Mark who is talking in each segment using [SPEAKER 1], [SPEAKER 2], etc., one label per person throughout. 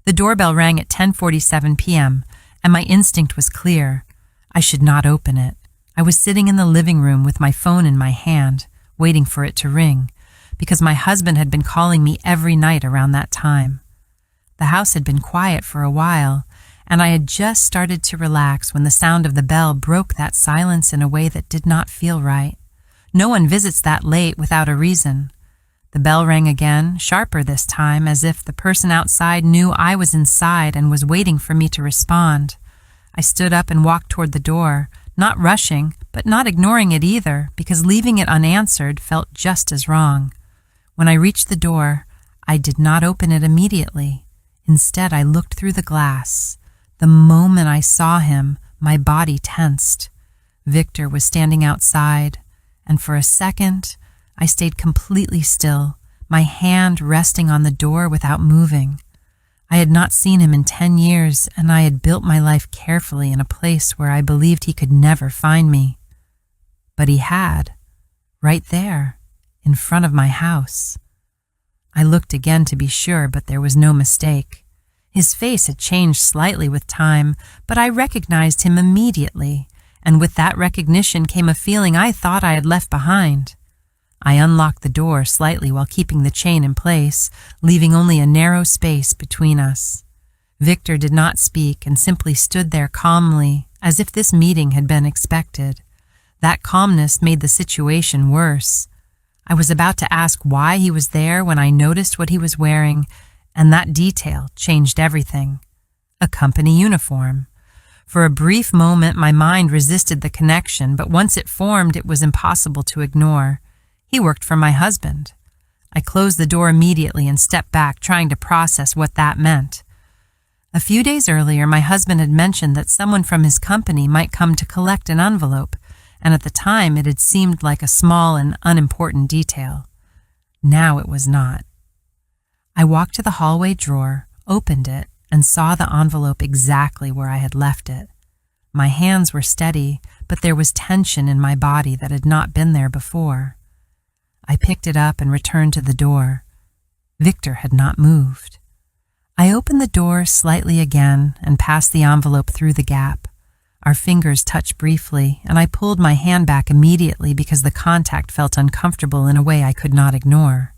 [SPEAKER 1] The doorbell rang at 10:47 p.m., and my instinct was clear. I should not open it. I was sitting in the living room with my phone in my hand, waiting for it to ring, because my husband had been calling me every night around that time. The house had been quiet for a while, and I had just started to relax when the sound of the bell broke that silence in a way that did not feel right. No one visits that late without a reason. The bell rang again, sharper this time, as if the person outside knew I was inside and was waiting for me to respond. I stood up and walked toward the door, not rushing, but not ignoring it either, because leaving it unanswered felt just as wrong. When I reached the door, I did not open it immediately. Instead, I looked through the glass. The moment I saw him, my body tensed. Victor was standing outside, and for a second, I stayed completely still, my hand resting on the door without moving. I had not seen him in 10 years, and I had built my life carefully in a place where I believed he could never find me. But he had, right there, in front of my house. I looked again to be sure, but there was no mistake. His face had changed slightly with time, but I recognized him immediately, and with that recognition came a feeling I thought I had left behind. I unlocked the door slightly while keeping the chain in place, leaving only a narrow space between us. Victor did not speak and simply stood there calmly, as if this meeting had been expected. That calmness made the situation worse. I was about to ask why he was there when I noticed what he was wearing, and that detail changed everything. A company uniform. For a brief moment, my mind resisted the connection, but once it formed, it was impossible to ignore. He worked for my husband. I closed the door immediately and stepped back, trying to process what that meant. A few days earlier, my husband had mentioned that someone from his company might come to collect an envelope, and at the time it had seemed like a small and unimportant detail. Now it was not. I walked to the hallway drawer, opened it, and saw the envelope exactly where I had left it. My hands were steady, but there was tension in my body that had not been there before. I picked it up and returned to the door. Victor had not moved. I opened the door slightly again and passed the envelope through the gap. Our fingers touched briefly, and I pulled my hand back immediately because the contact felt uncomfortable in a way I could not ignore.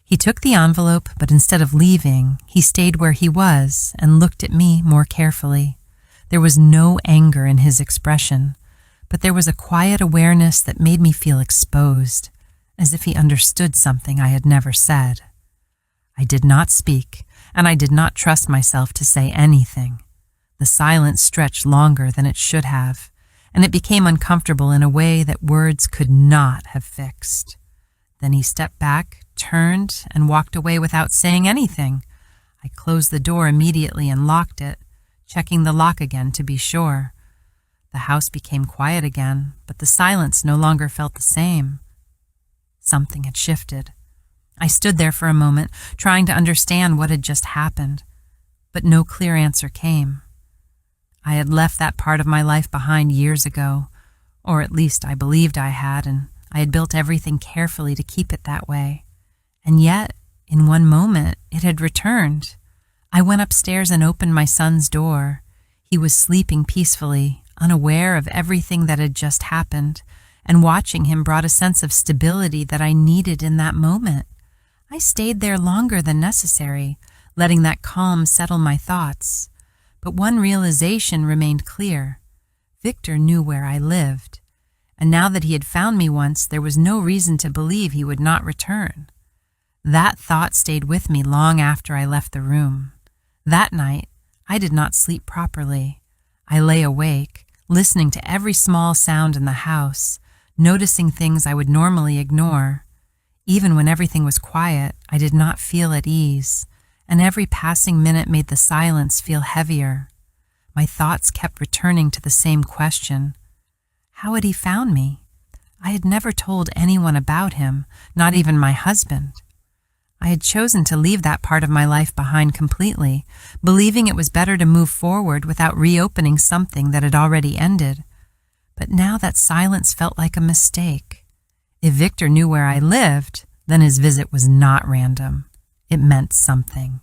[SPEAKER 1] He took the envelope, but instead of leaving, he stayed where he was and looked at me more carefully. There was no anger in his expression, but there was a quiet awareness that made me feel exposed, as if he understood something I had never said. I did not speak, and I did not trust myself to say anything. The silence stretched longer than it should have, and it became uncomfortable in a way that words could not have fixed. Then he stepped back, turned, and walked away without saying anything. I closed the door immediately and locked it, checking the lock again to be sure. The house became quiet again, but the silence no longer felt the same. Something had shifted. I stood there for a moment, trying to understand what had just happened, but no clear answer came. I had left that part of my life behind years ago, or at least I believed I had, and I had built everything carefully to keep it that way. And yet, in one moment, it had returned. I went upstairs and opened my son's door. He was sleeping peacefully, unaware of everything that had just happened, and watching him brought a sense of stability that I needed in that moment. I stayed there longer than necessary, letting that calm settle my thoughts. But one realization remained clear. Victor knew where I lived, and now that he had found me once, there was no reason to believe he would not return. That thought stayed with me long after I left the room. That night, I did not sleep properly. I lay awake, listening to every small sound in the house, noticing things I would normally ignore. Even when everything was quiet, I did not feel at ease, and every passing minute made the silence feel heavier. My thoughts kept returning to the same question. How had he found me? I had never told anyone about him, not even my husband. I had chosen to leave that part of my life behind completely, believing it was better to move forward without reopening something that had already ended. But now that silence felt like a mistake. If Victor knew where I lived, then his visit was not random. It meant something.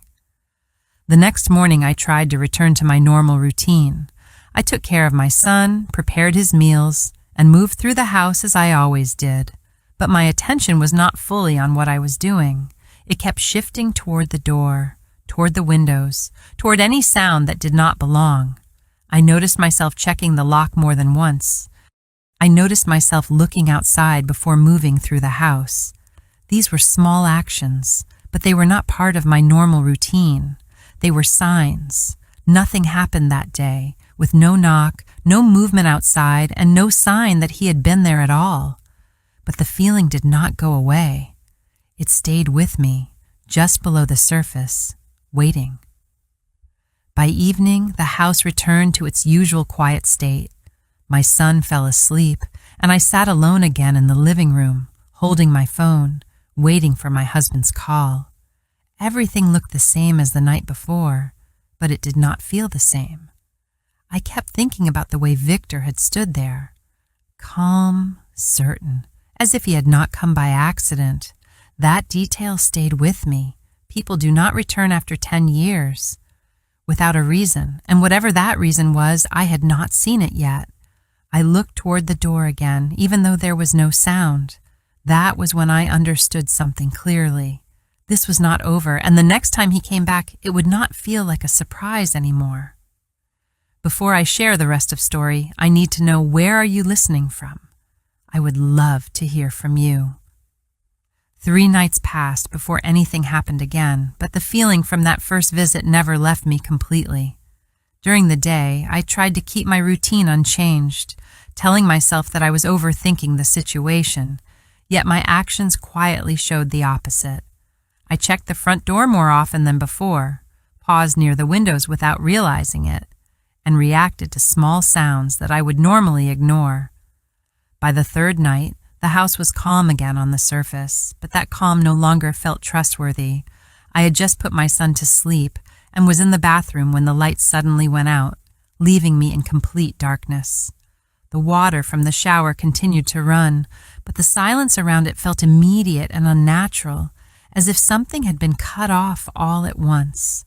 [SPEAKER 1] The next morning I tried to return to my normal routine. I took care of my son, prepared his meals, and moved through the house as I always did. But my attention was not fully on what I was doing. It kept shifting toward the door, toward the windows, toward any sound that did not belong. I noticed myself checking the lock more than once. I noticed myself looking outside before moving through the house. These were small actions, but they were not part of my normal routine. They were signs. Nothing happened that day, with no knock, no movement outside, and no sign that he had been there at all. But the feeling did not go away. It stayed with me, just below the surface, waiting. By evening, the house returned to its usual quiet state. My son fell asleep, and I sat alone again in the living room, holding my phone, waiting for my husband's call. Everything looked the same as the night before, but it did not feel the same. I kept thinking about the way Victor had stood there, calm, certain, as if he had not come by accident. That detail stayed with me. People do not return after 10 years without a reason, and whatever that reason was, I had not seen it yet. I looked toward the door again, even though there was no sound. That was when I understood something clearly. This was not over, and the next time he came back, it would not feel like a surprise anymore. Before I share the rest of the story, I need to know, where are you listening from? I would love to hear from you. 3 nights passed before anything happened again, but the feeling from that first visit never left me completely. During the day, I tried to keep my routine unchanged, telling myself that I was overthinking the situation, yet my actions quietly showed the opposite. I checked the front door more often than before, paused near the windows without realizing it, and reacted to small sounds that I would normally ignore. By the 3rd night, the house was calm again on the surface, but that calm no longer felt trustworthy. I had just put my son to sleep and was in the bathroom when the lights suddenly went out, leaving me in complete darkness. The water from the shower continued to run, but the silence around it felt immediate and unnatural, as if something had been cut off all at once.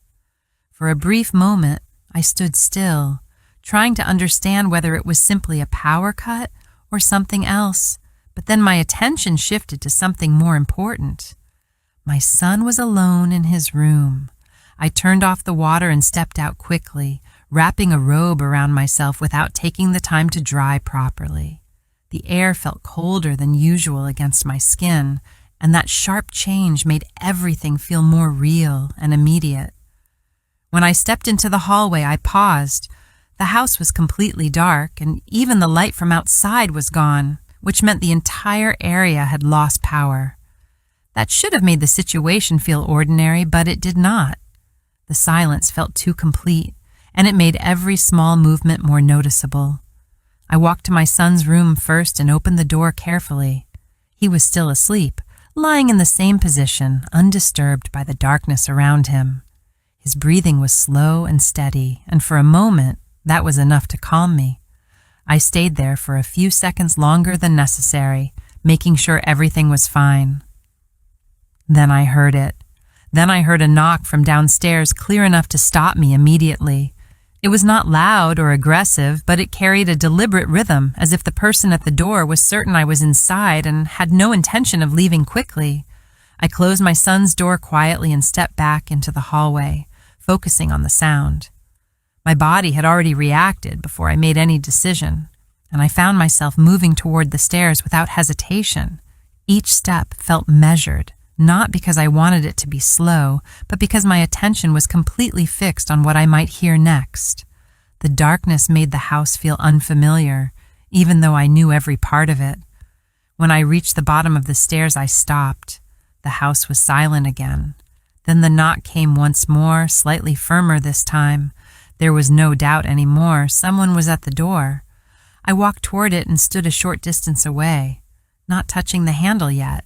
[SPEAKER 1] For a brief moment, I stood still, trying to understand whether it was simply a power cut or something else, but then my attention shifted to something more important. My son was alone in his room. I turned off the water and stepped out quickly, wrapping a robe around myself without taking the time to dry properly. The air felt colder than usual against my skin, and that sharp change made everything feel more real and immediate. When I stepped into the hallway, I paused. The house was completely dark, and even the light from outside was gone, which meant the entire area had lost power. That should have made the situation feel ordinary, but it did not. The silence felt too complete, and it made every small movement more noticeable. I walked to my son's room first and opened the door carefully. He was still asleep, lying in the same position, undisturbed by the darkness around him. His breathing was slow and steady, and for a moment, that was enough to calm me. I stayed there for a few seconds longer than necessary, making sure everything was fine. Then I heard it. Then I heard a knock from downstairs, clear enough to stop me immediately. It was not loud or aggressive, but it carried a deliberate rhythm, as if the person at the door was certain I was inside and had no intention of leaving quickly. I closed my son's door quietly and stepped back into the hallway, focusing on the sound. My body had already reacted before I made any decision, and I found myself moving toward the stairs without hesitation. Each step felt measured, not because I wanted it to be slow, but because my attention was completely fixed on what I might hear next. The darkness made the house feel unfamiliar, even though I knew every part of it. When I reached the bottom of the stairs, I stopped. The house was silent again. Then the knock came once more, slightly firmer this time. There was no doubt anymore. Someone was at the door. I walked toward it and stood a short distance away, not touching the handle yet.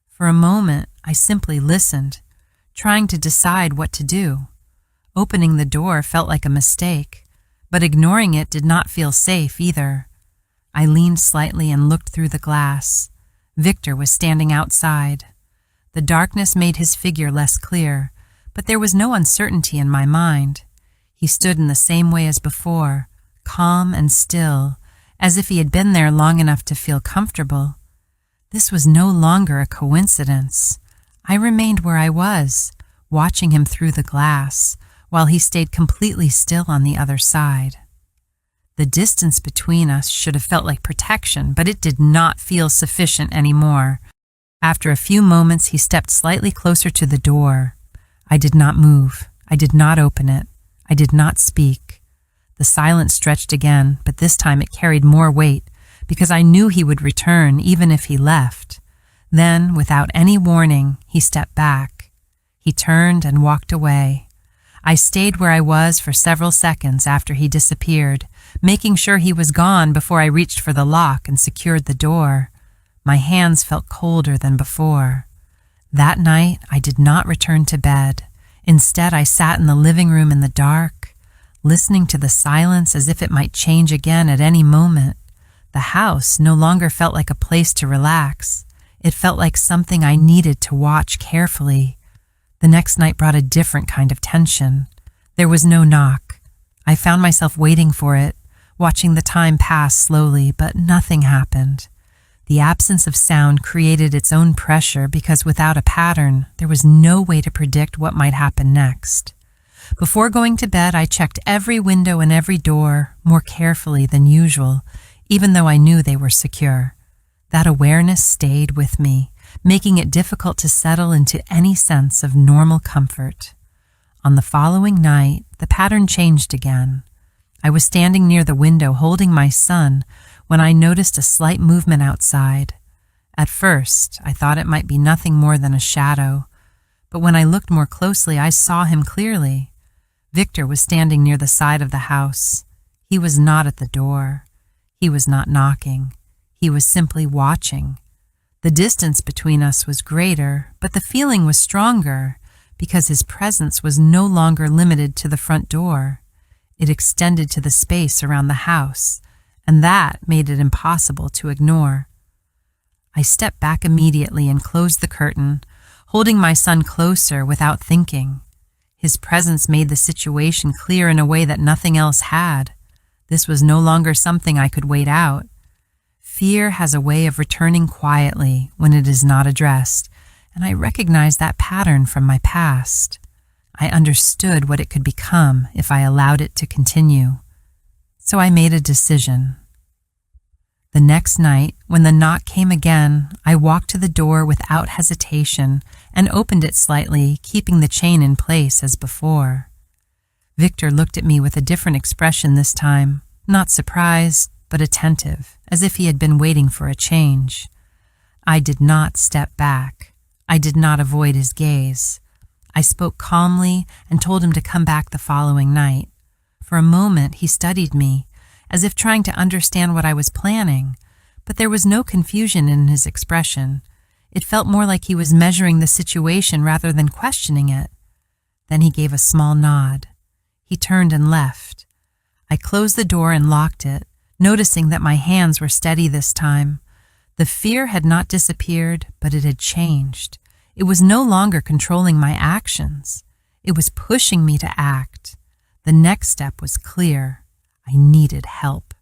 [SPEAKER 1] For a moment, I simply listened, trying to decide what to do. Opening the door felt like a mistake, but ignoring it did not feel safe either. I leaned slightly and looked through the glass. Victor was standing outside. The darkness made his figure less clear, but there was no uncertainty in my mind. He stood in the same way as before, calm and still, as if he had been there long enough to feel comfortable. This was no longer a coincidence. I remained where I was, watching him through the glass, while he stayed completely still on the other side. The distance between us should have felt like protection, but it did not feel sufficient anymore. After a few moments, he stepped slightly closer to the door. I did not move. I did not open it. I did not speak. The silence stretched again, but this time it carried more weight, because I knew he would return even if he left. Then, without any warning, he stepped back. He turned and walked away. I stayed where I was for several seconds after he disappeared, making sure he was gone before I reached for the lock and secured the door. My hands felt colder than before. That night, I did not return to bed. Instead, I sat in the living room in the dark, listening to the silence as if it might change again at any moment. The house no longer felt like a place to relax. It felt like something I needed to watch carefully. The next night brought a different kind of tension. There was no knock. I found myself waiting for it, watching the time pass slowly, but nothing happened. The absence of sound created its own pressure because without a pattern, there was no way to predict what might happen next. Before going to bed, I checked every window and every door more carefully than usual, even though I knew they were secure. That awareness stayed with me, making it difficult to settle into any sense of normal comfort. On the following night, the pattern changed again. I was standing near the window holding my son when I noticed a slight movement outside. At first, I thought it might be nothing more than a shadow, but when I looked more closely, I saw him clearly. Victor was standing near the side of the house. He was not at the door. He was not knocking. He was simply watching. The distance between us was greater, but the feeling was stronger because his presence was no longer limited to the front door. It extended to the space around the house, and that made it impossible to ignore. I stepped back immediately and closed the curtain, holding my son closer without thinking. His presence made the situation clear in a way that nothing else had. This was no longer something I could wait out. Fear has a way of returning quietly when it is not addressed, and I recognized that pattern from my past. I understood what it could become if I allowed it to continue. So I made a decision. The next night, when the knock came again, I walked to the door without hesitation and opened it slightly, keeping the chain in place as before. Victor looked at me with a different expression this time, not surprised, but attentive, as if he had been waiting for a change. I did not step back. I did not avoid his gaze. I spoke calmly and told him to come back the following night. For a moment, he studied me, as if trying to understand what I was planning, but there was no confusion in his expression. It felt more like he was measuring the situation rather than questioning it. Then he gave a small nod. He turned and left. I closed the door and locked it, noticing that my hands were steady this time. The fear had not disappeared, but it had changed. It was no longer controlling my actions. It was pushing me to act. The next step was clear. I needed help.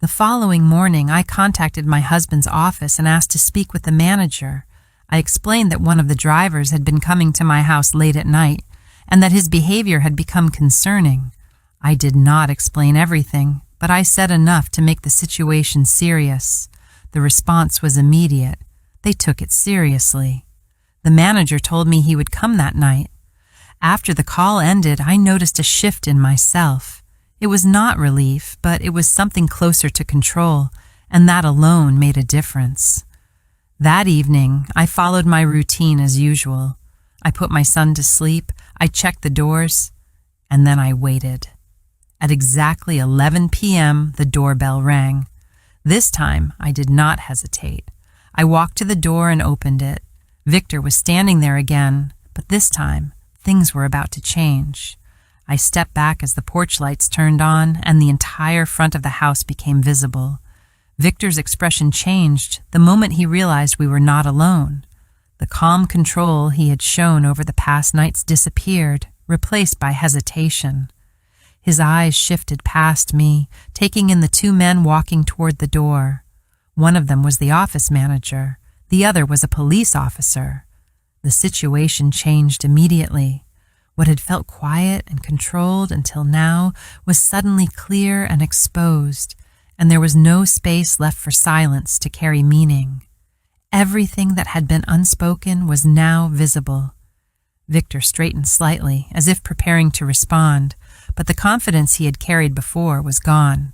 [SPEAKER 1] The following morning, I contacted my husband's office and asked to speak with the manager. I explained that one of the drivers had been coming to my house late at night and that his behavior had become concerning. I did not explain everything, but I said enough to make the situation serious. The response was immediate. They took it seriously. The manager told me he would come that night. After the call ended, I noticed a shift in myself. It was not relief, but it was something closer to control, and that alone made a difference. That evening, I followed my routine as usual. I put my son to sleep, I checked the doors, and then I waited. At exactly 11 p.m., the doorbell rang. This time, I did not hesitate. I walked to the door and opened it. Victor was standing there again, but this time, things were about to change. I stepped back as the porch lights turned on and the entire front of the house became visible. Victor's expression changed the moment he realized we were not alone. The calm control he had shown over the past nights disappeared, replaced by hesitation. His eyes shifted past me, taking in the two men walking toward the door. One of them was the office manager. The other was a police officer. The situation changed immediately. What had felt quiet and controlled until now was suddenly clear and exposed, and there was no space left for silence to carry meaning. Everything that had been unspoken was now visible. Victor straightened slightly, as if preparing to respond, but the confidence he had carried before was gone.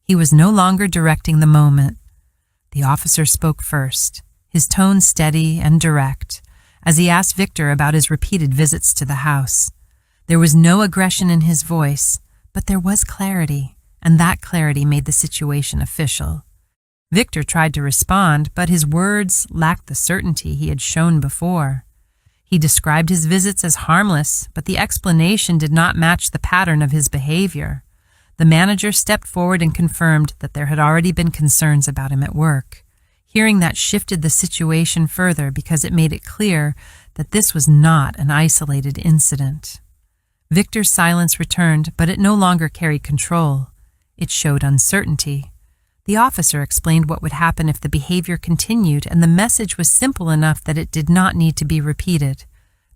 [SPEAKER 1] He was no longer directing the moment. The officer spoke first, his tone steady and direct, as he asked Victor about his repeated visits to the house. There was no aggression in his voice, but there was clarity, and that clarity made the situation official. Victor tried to respond, but his words lacked the certainty he had shown before. He described his visits as harmless, but the explanation did not match the pattern of his behavior. The manager stepped forward and confirmed that there had already been concerns about him at work. Hearing that shifted the situation further because it made it clear that this was not an isolated incident. Victor's silence returned, but it no longer carried control. It showed uncertainty. The officer explained what would happen if the behavior continued, and the message was simple enough that it did not need to be repeated.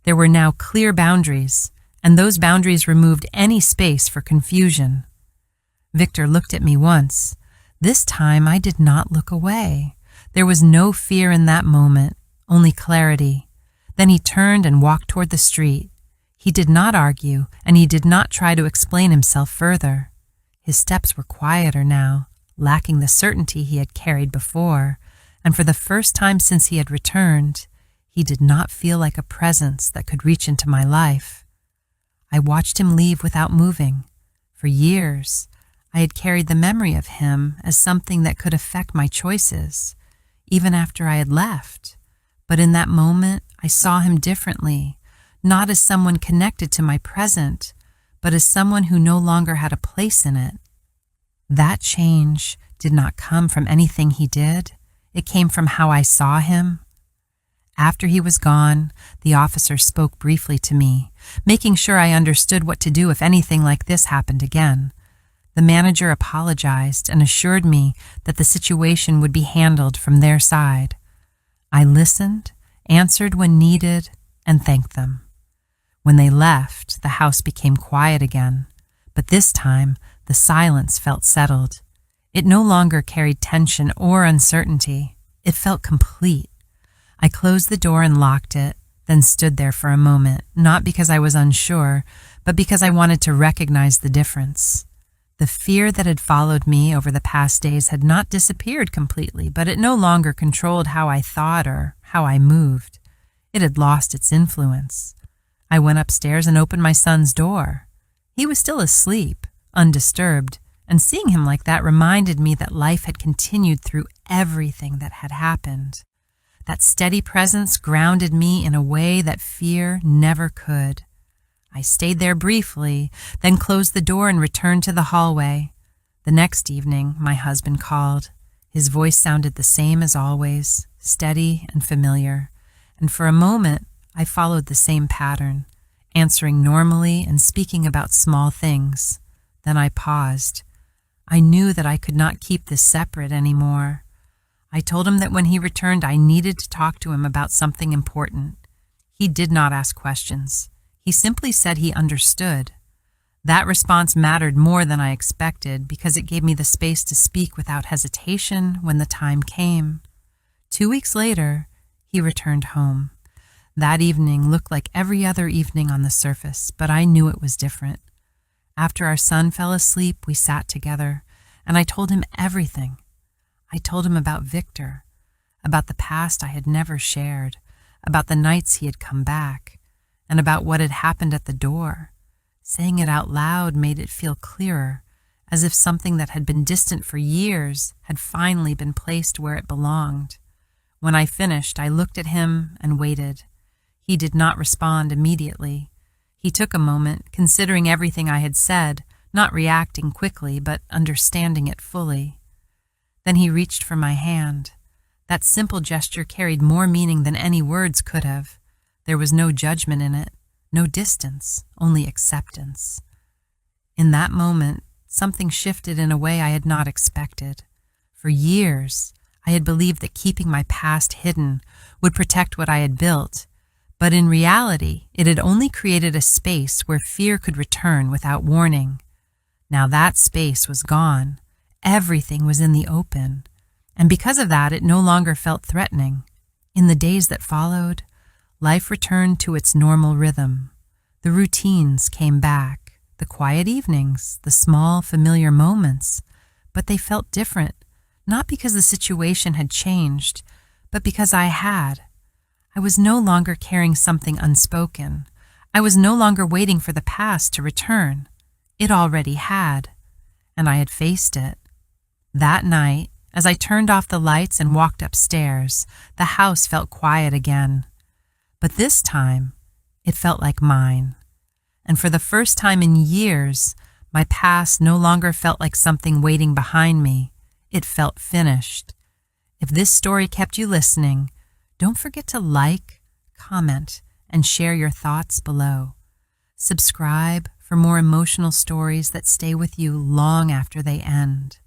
[SPEAKER 1] There were now clear boundaries, and those boundaries removed any space for confusion. Victor looked at me once. This time I did not look away. There was no fear in that moment, only clarity. Then he turned and walked toward the street. He did not argue, and he did not try to explain himself further. His steps were quieter now, lacking the certainty he had carried before, and for the first time since he had returned, he did not feel like a presence that could reach into my life. I watched him leave without moving. For years, I had carried the memory of him as something that could affect my choices, even after I had left. But in that moment, I saw him differently, not as someone connected to my present, but as someone who no longer had a place in it. That change did not come from anything he did. It came from how I saw him. After he was gone, the officer spoke briefly to me, making sure I understood what to do if anything like this happened again. The manager apologized and assured me that the situation would be handled from their side. I listened, answered when needed, and thanked them. When they left, the house became quiet again, but this time the silence felt settled. It no longer carried tension or uncertainty. It felt complete. I closed the door and locked it, then stood there for a moment, not because I was unsure, but because I wanted to recognize the difference. The fear that had followed me over the past days had not disappeared completely, but it no longer controlled how I thought or how I moved. It had lost its influence. I went upstairs and opened my son's door. He was still asleep, undisturbed, and seeing him like that reminded me that life had continued through everything that had happened. That steady presence grounded me in a way that fear never could. I stayed there briefly, then closed the door and returned to the hallway. The next evening, my husband called. His voice sounded the same as always, steady and familiar, and for a moment I followed the same pattern, answering normally and speaking about small things. Then I paused. I knew that I could not keep this separate anymore. I told him that when he returned, I needed to talk to him about something important. He did not ask questions. He simply said he understood. That response mattered more than I expected because it gave me the space to speak without hesitation when the time came. 2 weeks later, he returned home. That evening looked like every other evening on the surface, but I knew it was different. After our son fell asleep, we sat together, and I told him everything. I told him about Victor, about the past I had never shared, about the nights he had come back, and about what had happened at the door. Saying it out loud made it feel clearer, as if something that had been distant for years had finally been placed where it belonged. When I finished, I looked at him and waited. He did not respond immediately. He took a moment, considering everything I had said, not reacting quickly, but understanding it fully. Then he reached for my hand. That simple gesture carried more meaning than any words could have. There was no judgment in it, no distance, only acceptance. In that moment, something shifted in a way I had not expected. For years, I had believed that keeping my past hidden would protect what I had built, but in reality, it had only created a space where fear could return without warning. Now that space was gone. Everything was in the open, and because of that, it no longer felt threatening. In the days that followed, life returned to its normal rhythm. The routines came back, the quiet evenings, the small, familiar moments, but they felt different, not because the situation had changed, but because I had. I was no longer carrying something unspoken. I was no longer waiting for the past to return. It already had, and I had faced it. That night, as I turned off the lights and walked upstairs, the house felt quiet again. But this time, it felt like mine. And for the first time in years, my past no longer felt like something waiting behind me. It felt finished. If this story kept you listening, don't forget to like, comment, and share your thoughts below. Subscribe for more emotional stories that stay with you long after they end.